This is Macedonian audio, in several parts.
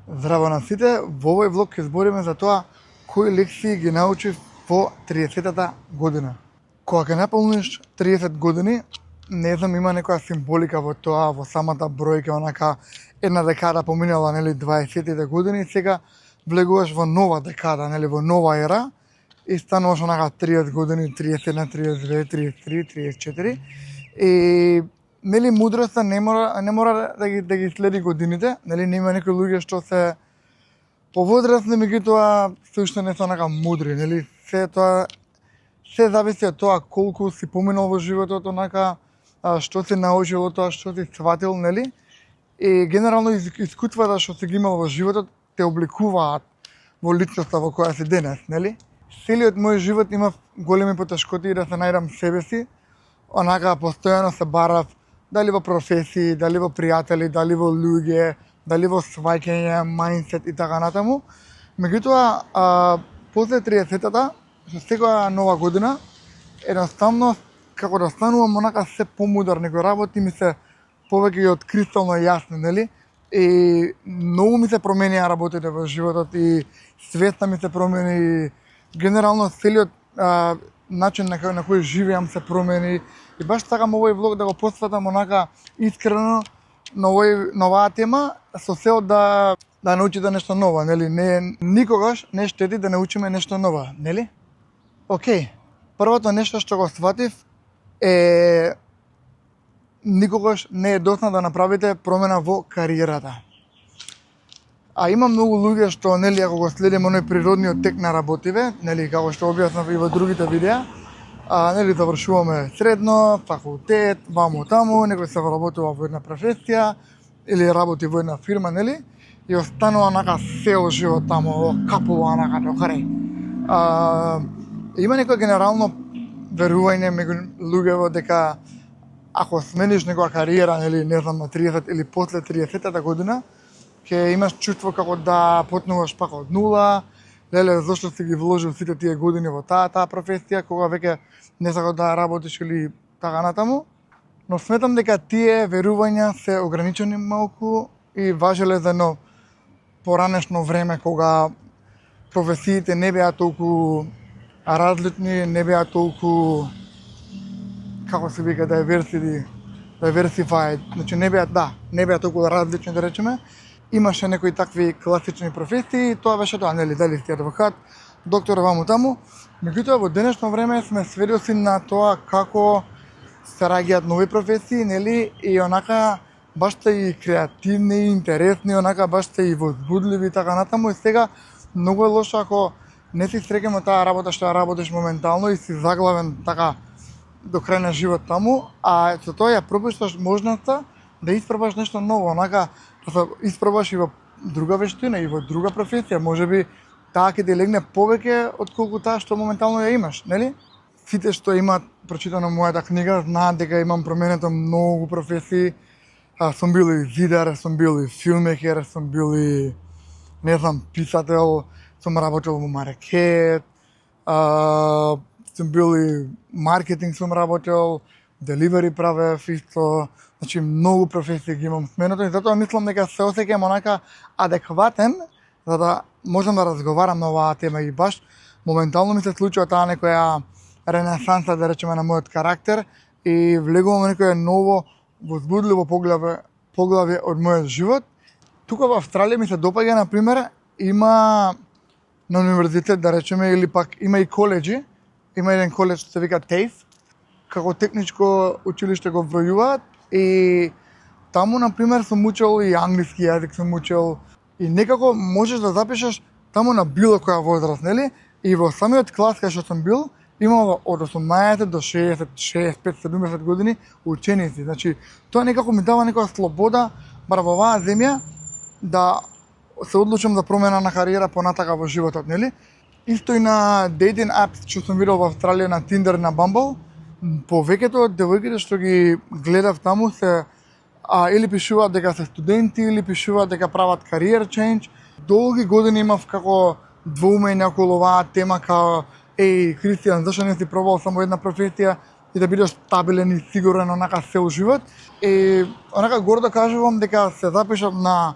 Здраво на сите, во овој влог ќе збориме за тоа кои лекции ги научив во 30-та година. Кога ќе наполниш 30 години, не знам, има некоја символика во тоа, во самата бројка, онака една декада поминала, нели, 20-тите години, сега влегуваш во нова декада, нели, во нова ера и стануваш онака 30 години, 31, 32, 33, 34 и нели мудроста не мора да ги следи годините, нели нема некои луѓе што се повозрастни, меѓутоа се уште не се онака мудри, нели се зависи од тоа колку си поминал во животот, онака што си научил од тоа, што си сватил, нели? И генерално искуствата што си ги имал во животот те обликуваат во личноста во која си денес, нели? Целиот мој живот имав големи потешкоти да се најдам себе си, онака постојано се барав дали во професии, дали во пријатели, дали во луѓе, дали во сваќање, мајндсет и така натаму. Меѓутоа, после 30-тата, со секоја нова година, едноставно, како да станувам онака се помудар, некои работи ми се повеќе од кристално јасни, нели? И многу ми се променија работите во животот и свеста ми се промени, генерално целиот начин на кој живеам се промени. И баш сакам овој влог да го посветам онака искрено на оваа тема, со цел да научите нешто ново, нели? Никогаш не штети да научиме нешто ново, нели? Океј, првото нешто што го сватив е никогаш не е доцна да направите промена во кариерата. А има многу луѓе што, нели, ако го следиме оној природниот тек на работиве, нели, како што објаснав и во другите видеа, нели, завршуваме средно, факултет, ваму таму, некој се вработува во една професија или работи во една фирма, нели, и останува онака цел живот таму, капува онака до крај. Има некој генерално верување меѓу луѓето дека ако смениш некоја кариера, нели, не знам, на 30 или после 30-та година, ќе имаш чувство како да почнуваш пак од нула, леле, зашто си ги вложил сите тие години во таа професија, кога веќе не сакаш да работиш или така натаму. Но сметам дека тие верувања се ограничени малку и важеле за едно поранешно време, кога професиите не беа толку различни, не беа толку, како се вика, diversified, значи не беа толку различни, да речеме. Имаше некои такви класични професии, тоа беше тоа, нели, дали си адвокат, доктор, ваму таму. Меѓутоа, во денешно време сме сведоци на тоа како се раѓаат нови професии, нели, и онака баш сте и креативни, интересни, онака баш сте и возбудливи и така натаму. И сега многу е лошо ако не си среќаме таа работа што ја работиш моментално и си заглавен така до крај на живот таму, а со тоа ја пропушташ можноста да испробаш нешто ново, онака да се испробаш и во друга вештина и во друга професија, можеби таа ќе ти легне повеќе отколку таа што моментално ја имаш, нели? Сите што имаат прочитано мојата книга знаат дека имам променето многу професии. Сум бил и зидар, сум бил и филмекер, сум бил и, не знам, писател, сум работел во маркет, сум бил и маркетинг, сум работел, деливери правев исто, значи многу професии ги имам сменето и затоа мислам дека се осеќам онака адекватен за да можам да разговарам на оваа тема и баш моментално ми се случува таа некоја ренесанса, да речеме, на мојот карактер и влегувам во некоја ново возбудливо поглавје од мојот живот. Тука во Австралија ми се допаѓа, на пример, има на универзитет, да речеме, или пак има и коледжи. Има еден коледж што се вика TAFE, како техничко училиште го бројуваат и таму, на пример, сум учел и англиски јазик, сум учел и некако можеш да запишеш таму на било која возраст, нели? И во самиот клас кај што сум бил, имало од 18 до 60, 65, 70 години ученици. Значи, тоа некако ми дава некоја слобода, бар во оваа земја, да се одлучам да промена на кариера понатака во животот, нели? Исто и на dating apps што сум видел во Австралија, на Tinder, на Bumble, повеќето од девојките што ги гледав таму се или пишуваат дека се студенти, или пишуваат дека прават career change. Долги години имав како двоумења околу оваа тема, као Кристијан, зашто не си пробал само една професија и да бидеш стабилен и сигурен онака цел живот. И онака гордо кажувам дека се запишав на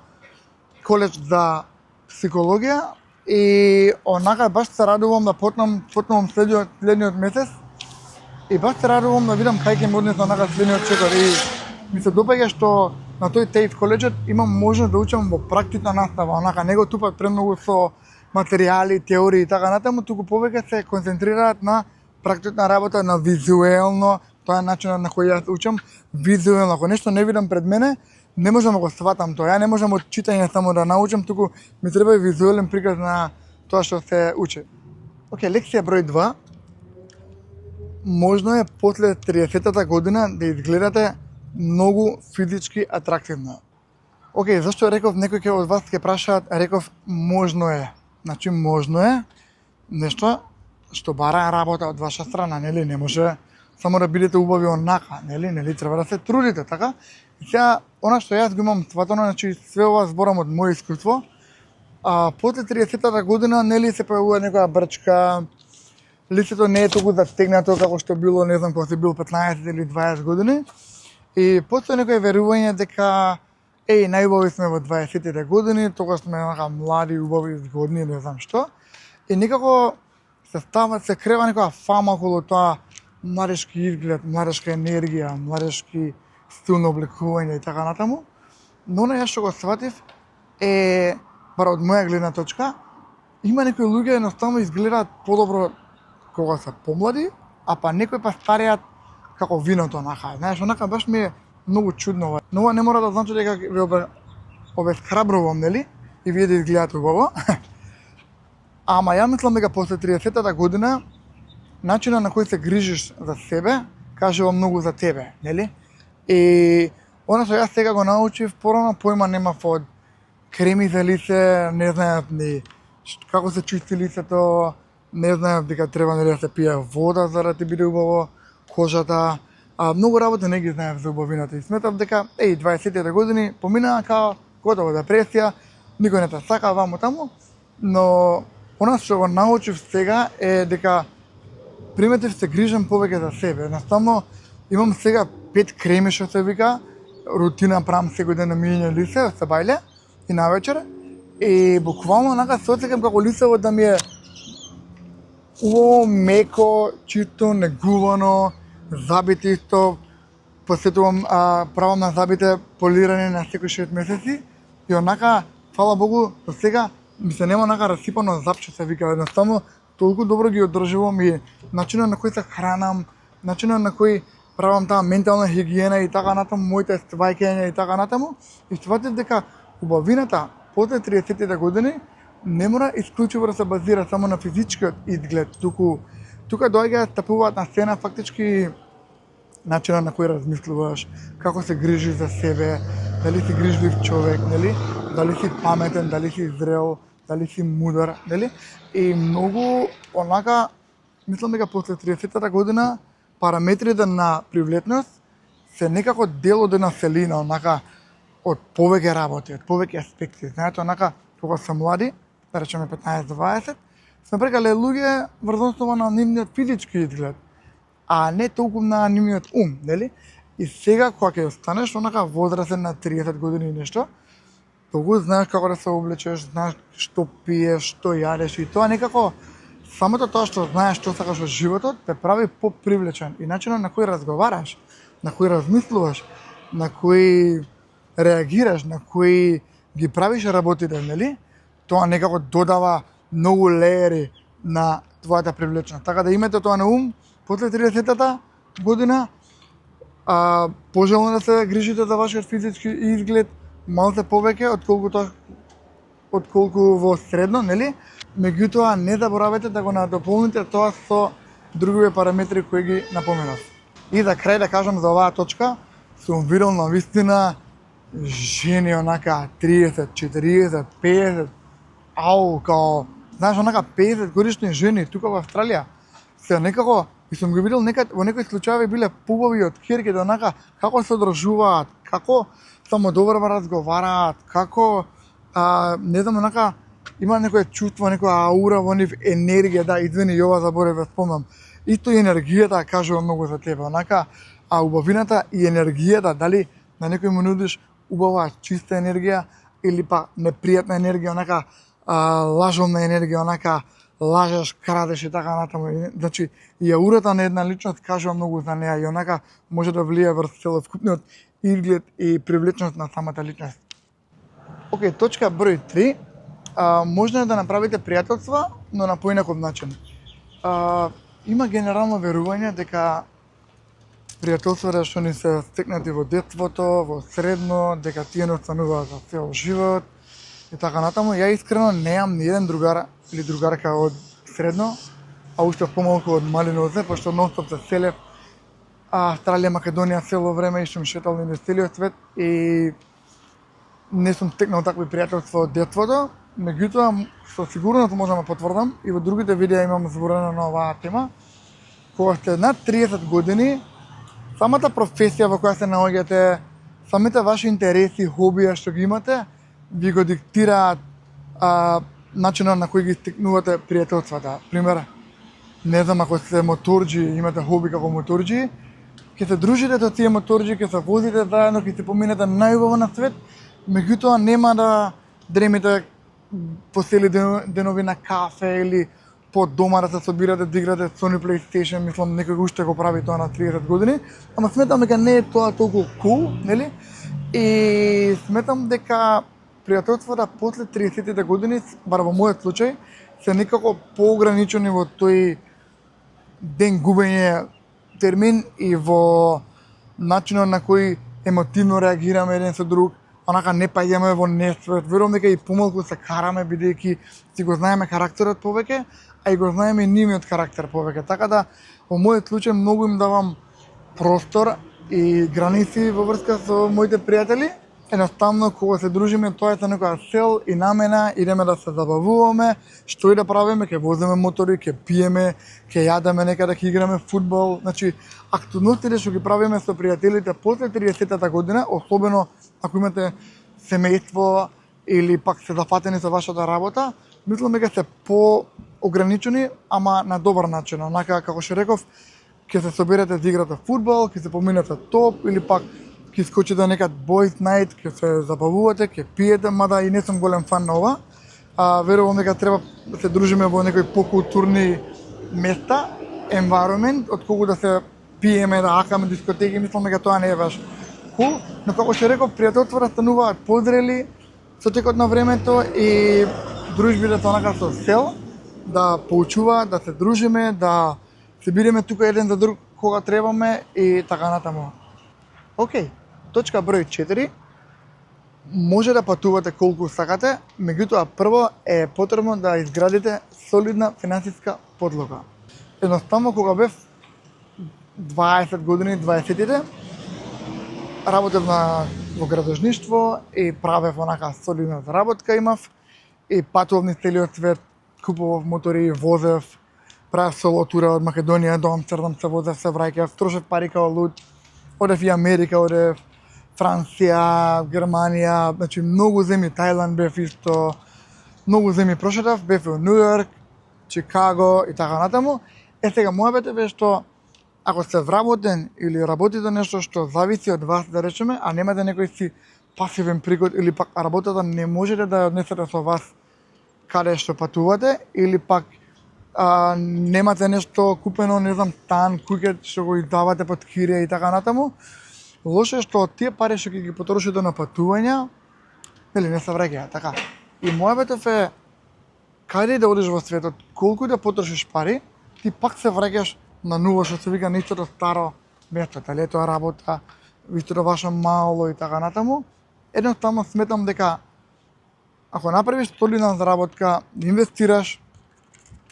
коледж за психологија и онака баш се радувам да потнам следниот месец и баш се радувам да видам кај ќе ме однесе онака следниот чекор и ми се допаѓа што на тој TAFE коледжот имам можност да учам во практична настава, онака не го тупат премногу со материјали, теории и така натаму, туку повеќе се концентрираат на практична работа, на визуелно, тоа е начинот на кој јас учам, визуелно, ако нешто не видам пред мене, не можам да го сватам тоа, ја не можам од читање само да научам, туку ми треба и визуелен приказ на тоа што се учи. Океј, лекција број 2. Можно е после 30-та година да изгледате многу физички атрактивно. Океј, зашто реков некој од вас ќе прашаат, реков можно е. Значи можно е нешто што бара работа од ваша страна, нели? Не може само да бидете убави онака, нели? Треба да се трудите, така? И сега, она што јас го имам сватано, значи све ова зборам од моје искуство, после 30-та година, нели, се појавува некоја брчка, лицето не е толку застегнато како што било, не знам, кога си бил 15 или 20 години, и постои некој верување дека најубави сме во 20-тите години, тогаш сме онака млади, убави, згодни, не знам што. И некако се крева некоја фама околу тоа младешки изглед, младешка енергија, младешки стил на облекување и така натаму. Но на јас што го сватив е, бара од моја гледна точка, има некои луѓе едноставно изгледаат подобро кога се помлади, а па некои па стареат како виното онака. Знаеш, онака баш ми е многу чудно. Но ова не мора да значи дека ве обесхрабрувам, нели? И вие да изгледате убаво. Ама ја мислам дека после 30-та година начинот на кој се грижиш за себе кажува многу за тебе, нели? И она што јас сега го научив, порано појма немав од креми за лице, не знаев ни како се чисти лицето, не знаев дека треба да се пие вода за да ти биде убаво кожата. Многу работи не ги знаев за убавината и сметав дека 20-тите години поминаа као готово депресија, никој не те сака ваму таму, но она што го научив сега е дека приметив се грижам повеќе за себе. Едноставно имам сега 5 креми што се вика, рутина правам секој ден на мијање лице, се бајле и навечер и буквално онака се осеќам како лицево да ми е убаво, меко, чисто, негувано, забите исто, посетувам, правам на забите полирање на секој 6 месеци и онака, фала Богу, до сега ми се нема онака расипано запче се вика, едноставно толку добро ги одржувам и начинот на кој се хранам, начинот на кој правам таа ментална хигиена и така натаму, моите стваќања и така натаму, и сватив дека убавината после 30-тите години не мора исклучиво да се базира само на физичкиот изглед, туку тука доаѓаат стапуваат на сцена фактички начинот на кој размислуваш, како се грижиш за себе, дали си грижлив човек, нели? Дали си паметен, дали си зрел, дали си мудар, нели? И многу онака мислам дека после 30-та година параметрите на привлетност се некако дел од една селина, онака од повеќе работи, од повеќе аспекти. Знаете, онака кога се млади, да речеме 15-20, сме прекале луѓе врз основа на нивниот физички изглед, а не толку на нивниот ум, нели? И сега кога ќе останеш онака возрастен на 30 години и нешто, тогу знаеш како да се облечеш, знаеш што пиеш, што јадеш и тоа некако самото тоа што знаеш што сакаш од животот те прави попривлечен и начинот на кој разговараш, на кој размислуваш, на кој реагираш, на кој ги правиш работите, нели? Тоа некако додава многу леери на твојата привлеченост. Така да имате тоа на ум, после 30-та година, пожелно да се грижите за вашиот физички изглед малце повеќе отколку во средно, нели? Меѓутоа не заборавајте да го надополните тоа со другиве параметри кои ги напоменав. И за крај да кажам за оваа точка, сум видел на вистина жени онака 30, 40, 50, као, знаеш, онака 50 годишни жени тука во Австралија, се некако, и сум ги видел во некои случаи биле побави од кирките, онака, како се одржуваат, како само добро разговараат, како, не знам, онака, има некое чувство, некоја аура во нив, енергија, да, извини, и ова заборев да спомнам. Исто и енергијата кажува многу за тебе, онака, убавината и енергијата, дали на некој му нудиш убава, чиста енергија, или па непријатна енергија, онака лажовна енергија, онака лажеш, крадеш и така натаму. Значи, јаурата на една личност кажува многу за неа и онака може да влие врз целокупниот изглед и привлечност на самата личност. Океј, точка број 3. Можно е да направите пријателства, но на поинаков начин. Има генерално верување дека пријателствата што ни се стекнати во детството, во средно, дека тие не остануваат за цел живот и така натаму. Ја искрено неам ни еден другар или другарка од средно, а уште помалку од мали нозе, пошто нонстоп се селев Австралија, Македонија цело време, ишум шетал низ целиот свет и не сум стекнал такви пријателства од детството. Меѓутоа, со сигурност можам да потврдам и во другите видеа имам зборено на оваа тема. Кога сте над 30 години, самата професија во која се наоѓате, самите ваши интереси, хобија што ги имате, ви го диктираат начинот на кој ги стекнувате пријателствата. Пример, не знам, ако сте моторџи, имате хоби како моторџи, ќе се дружите со тие моторџи, ќе се возите заедно, ќе се поминете најубаво на свет, меѓутоа нема да дремите по цели денови на кафе или по дома да се собирате да играте Sony PlayStation, мислам некој уште го прави тоа на 30 години, ама сметам дека не е тоа толку cool, нели? И сметам дека пријателствата после 30-тите години, бар во мојот случај, се некако поограничени во тој ден губење термин и во начинот на кој емотивно реагираме еден со друг, онака не паѓаме во несвет. Верувам дека и помалку се караме бидејќи си го знаеме карактерот повеќе, а и го знаеме и нивниот карактер повеќе. Така да во мојот случај многу им давам простор и граници во врска со моите пријатели. Едноставно кога се дружиме, тоа е за некоја цел и намена, идеме да се забавуваме, што и да правиме, ќе возиме мотори, ќе пиеме, ќе јадеме некаде, ќе играме фудбал. Значи, активностите што ги правиме со пријателите после 30-та година, особено ако имате семејство или пак се зафатени со вашата работа, мислам дека се поограничени, ама на добар начин. Онака, како што реков, ќе се соберете да играте фудбал, ќе се поминете топ или пак ќе скочите некад boys night, ќе се забавувате, ќе пиете, мада и не сум голем фан на ова. Верувам дека треба да се дружиме во некои покултурни места, environment, отколку да се пиеме, да акаме дискотеки, мислам дека тоа не е баш cool. Но како што реков, пријателствата стануваат позрели со текот на времето и дружбите се онака со цел да поучуваат, да се дружиме, да се бидеме тука еден за друг кога требаме и така натаму. Океј, точка број 4. Може да патувате колку сакате, меѓутоа прво е потребно да изградите солидна финансиска подлога. Едноставно кога бев 20 години, 20-тите, работев во градожништво и правев онака солидна заработка имав и патував низ целиот свет, купував мотори, возев, правев соло тура од Македонија до Амстердам, се возев, се враќав, трошев пари као луд. Одев и Америка, одев Франција, Германија, значи многу земји, Тајланд бев исто, многу земји прошетав, бев во Нью Йорк, Чикаго и така натаму. Сега мојабет е што ако сте вработен или работите нешто што зависи од вас, да речеме, а немате некој си пасивен приход или пак работата не можете да ја однесете со вас каде што патувате или пак немате нешто купено, не знам, стан, куќа што го издавате под кирија и така натаму, лошо е што тие пари што ќе ги потрошите на патувања, нели не се враќаат, така. И мојабетов е каде да одиш во светот, колку да потрошиш пари, ти пак се враќаш на нула, што се вика на истото старо место, дали е тоа работа, истото ваше мало и така натаму. Едноставно сметам дека ако направиш солидна заработка, инвестираш,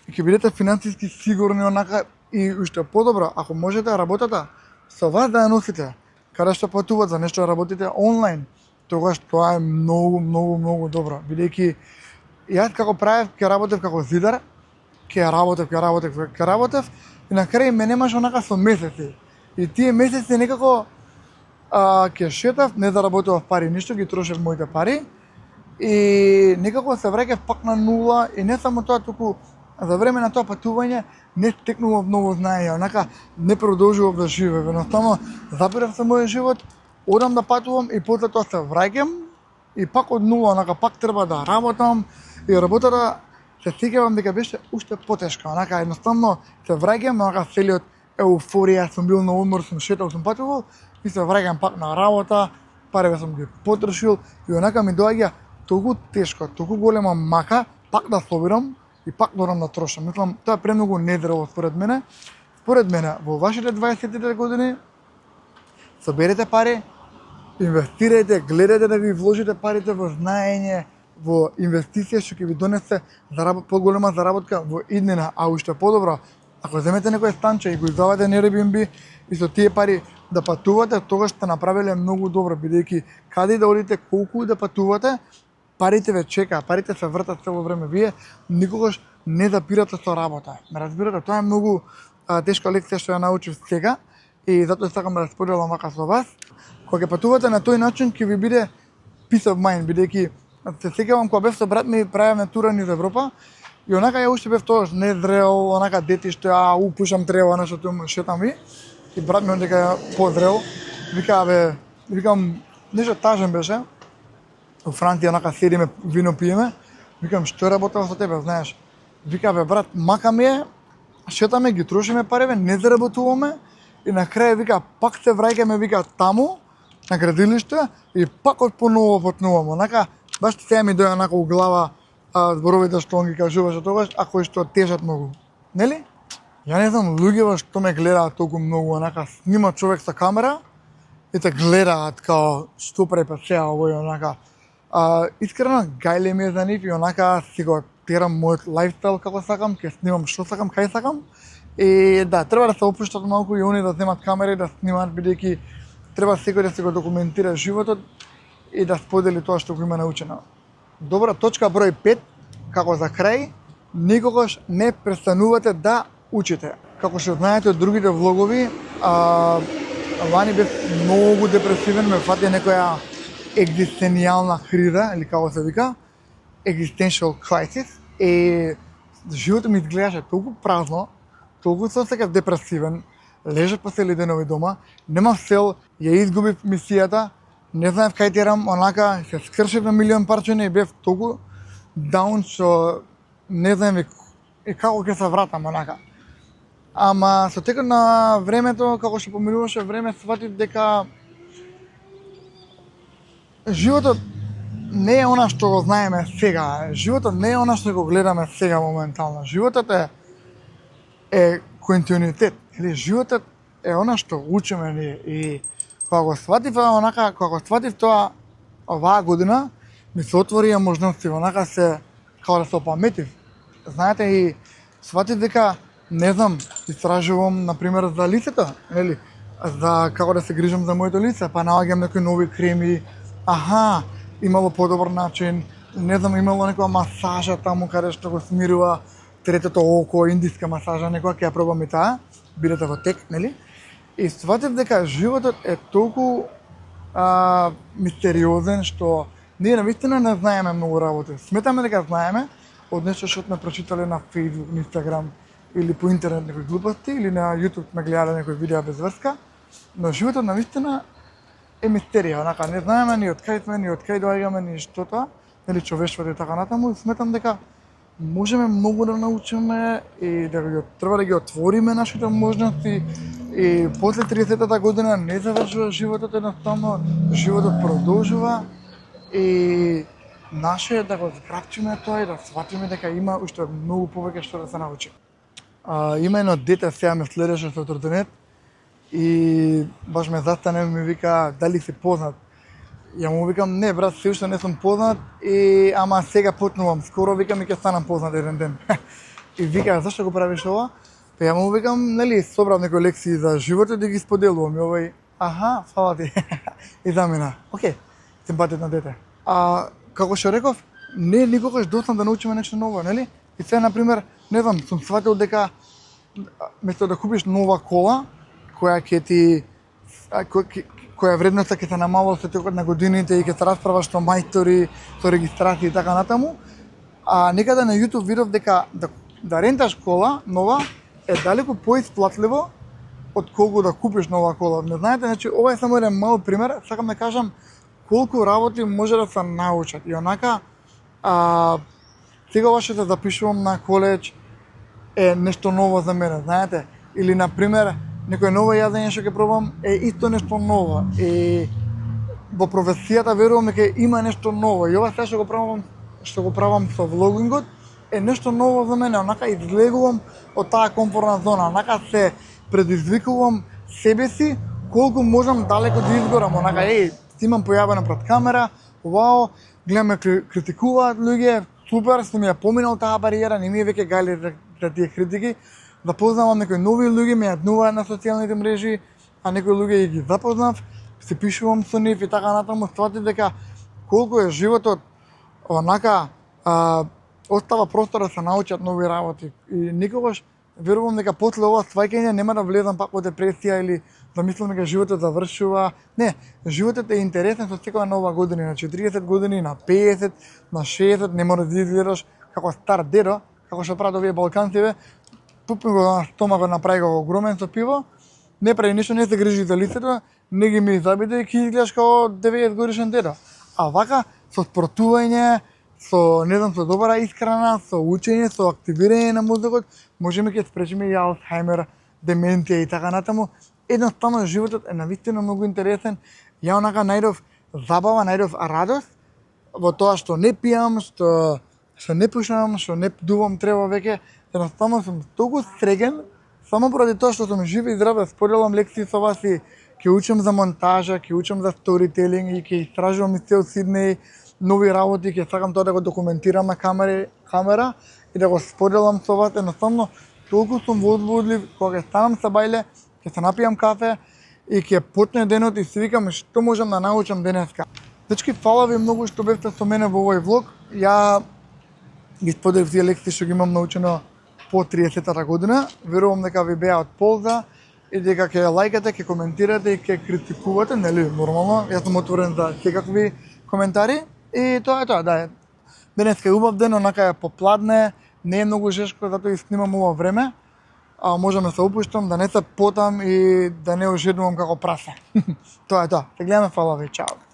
и ќе бидете финансиски сигурни онака и уште подобро, ако можете работата со вас да ја носите, каде што патуват за нешто да работите онлайн, тогаш тоа е многу добро, бидејќи јас како правев, ќе работев како зидар, ќе работев и на крај ме немаш онака со месеци. И тие месеци некако ќе шетав, не заработував пари, ништо, ги трошев моите пари и некако се враќав пак на нула и не само тоа, туку за време на тоа патување не стекнував многу знаење, онака не продолжував да живеев. Едноставно запирав се мојот живот, одам да патувам и после тоа се враќам и пак од нула, онака пак треба да работам и работата се сеќавам дека беше уште потешка, онака едноставно се враќам, онака целиот еуфорија, сум бил на одмор, сум шетал, сум патувал и се враќам пак на работа, парите сум ги потрошил и онака ми доаѓа толку тешко, толку голема мака, пак да собирам и пак дорам да трошам. Мислам, тоа е премногу недрево според мене. Според мене, во вашите 20 години, соберете пари, инвестирајте, гледајте да ви вложите парите во знаење, во инвестиција што ќе ви донесе поголема заработка во иднина, а уште подобро, ако земете некој станче и го издавате на Airbnb и со тие пари да патувате, тогаш сте направиле многу добро, бидејќи каде и да одите, колку и да патувате, парите ве чекаат, парите се вртат цело време. Вие никогаш не запирате со работа. Ме разбирате, тоа е многу тешка лекција што ја научив сега и затоа сакам да споделам вака со вас. Кога ќе патувате на тој начин, ќе ви биде peace of mind, бидејќи се сеќавам кога бев со брат ми правевме тура низ Европа и онака ја уште бев тогаш незрел, онака дете што пушам трева нешто шетам и брат ми дека позрел, викам нешто тажен беше. Во Франција онака седиме, вино пиеме, викам што работам со тебе, знаеш. Вика брат, мака ми е, шетаме, ги трошиме пареве, не заработуваме и на крај вика пак се враќаме вика таму на градилиште и пак поново почнуваме. Онака баш сега ми доја онака у глава зборовите што он ги кажуваше тогаш, а кои што тежат многу. Нели? Ја не знам луѓето што ме гледаат толку многу, онака снима човек со камера и те гледаат као што прави сега овој онака. Искрено гајле ми е за нив и онака си го терам мојот лајфстайл како сакам, ќе снимам што сакам, кај сакам. И да, треба да се опуштат малку и они да земат камера и да снимаат, бидејќи треба секој да се го документира животот и да сподели тоа што го има научено. Добра, точка број 5, како за крај, никогаш не престанувате да учите. Како што знаете од другите влогови, лани бев многу депресивен, ме фати некоја екзистенијална криза, или како се вика, existential crisis, и животот ми изгледаше толку празно, толку се осеќав депресивен, лежав по цели денови дома, немав цел, ја изгубив мисијата, не знаев кај терам, онака се скршив на милион парчиња и бев толку даун што не знаев и како ќе се вратам онака. Ама со текот на времето, како што поминуваше време, сватив дека животот не е она што го знаеме сега. Животот не е она што го гледаме сега моментално. Животот е континуитет. Или животот е она што учиме ние. И кога го сватив онака, кога го сватив тоа оваа година, ми се отворија можности, онака се како да се опаметив. Знаете, и сватив дека не знам, истражувам на пример за лицето, нели? За како да се грижам за моето лице, па наоѓам некои нови креми. Аха, имало подобар начин, не знам, имало некоја масажа таму каде што го смирува третото око, индиска масажа, некоја ќе ја пробам и таа, бидете во тек, нели? И сватив дека животот е толку мистериозен што ние навистина не знаеме многу работи. Сметаме дека знаеме од нешто што сме прочитале на Facebook, Instagram или по интернет некои глупости или на YouTube сме гледале некои видеа без врска, но животот навистина е мистерија, онака не знаеме ни од кај сме, ни од кај доаѓаме, ни што тоа, нели човештвото и така натаму, сметам дека можеме многу да научиме и да треба да ги отвориме нашите можности и после 30-та година не завршува животот едноставно, животот продолжува и наше е да го зграбчиме тоа и да сватиме дека има уште многу повеќе што да се научи. Има едно дете сега ме следеше со тротинет и баш ме застане и ми вика дали си познат. Ја му викам не брат, се уште не сум познат и ама сега почнувам, скоро викам и ќе станам познат еден ден. И вика зашто го правиш ова? Па ја му викам нели собрав некои лекции за животот да ги споделувам и овој аха, фала ти. И замина. Океј, симпатично дете. Како што реков, не никогаш доцна да научиме нешто ново, нели? И сега на пример, не знам, сум сватил дека место да купиш нова кола која ќе ти која вредноста ќе се намалува со текот на годините и ќе се расправаш со мајстори, со регистрација и така натаму. Некаде на YouTube видов дека да ренташ кола нова е далеку поисплатливо од колку да купиш нова кола. Не знаете, значи ова е само еден мал пример, сакам да кажам колку работи може да се научат. И онака, сегаш што се запишувам на коледж е нешто ново за мене, знаете? Или, например, некој ново јадење што ќе пробам е исто нешто ново. И во професијата верувам дека има нешто ново. И ова што го правам со влогингот, е нешто ново за мене. Онака излегувам од таа комфортна зона. Онака се предизвикувам себе си колку можам далеко да изгорам. Онака, имам појавено пред камера, вау, гледаме критикуваат луѓе, супер, сум ја поминал таа бариера, не ми е веќе гајле за тие критики, да познавам некои нови луѓе, ме јаднуваат на социјалните мрежи, а некои луѓе ги запознав, се пишувам со нив и така натаму, сватив дека колку е животот онака остава простор да се научат нови работи. И никогаш верувам дека после ова сваќање нема да влезам пак во депресија или да мислам дека животот завршува. Не, животот е интересен со секоја нова година, на 40 години, на 50, на 60, не мора да изгледаш како стар дедо, како што прават овие балканци, пупни го на стомакот, направи го огромен со пиво, не прави ништо, не се грижи за лицето, не ги ми забиде и ќе изгледаш како 90 годишен дедо. А вака, со спортување, со, не знам, со добра исхрана, со учење, со активирање на мозокот, можеме ќе спречиме и Алцхаймер, деменција и така натаму. Едноставно животот е навистина многу интересен. Ја онака најдов забава, најдов радост во тоа што не пијам, што не пушам, што не дувам треба веќе. Едноставно сум толку среќен само поради тоа што сум жив и здрав да споделам лекции со вас и ќе учам за монтажа, ќе учам за сторителинг и ќе истражувам из цел Сиднеј нови работи, ќе сакам тоа да го документирам на камера и да го споделам со вас. Едноставно толку сум возбудлив кога ќе станам са бајле, ќе се напијам кафе и ќе почне денот и си викам што можам да научам денеска. Дечки, фала ви многу што бевте со мене во овој влог. Ја ги споделив тие лекции што ги имам научено по 30-та година. Верувам дека ви беа од полза и дека ќе лајкате, ќе коментирате и ќе критикувате, нели, нормално. Јас сум отворен за секакви коментари и тоа е тоа, да. Денеска е убав ден, онака е попладне, не е многу жешко, затоа и снимам ова време. А можам да се опуштам, да не се потам и да не ожедувам како праса. Тоа е тоа. Се гледаме, фала ви, чао.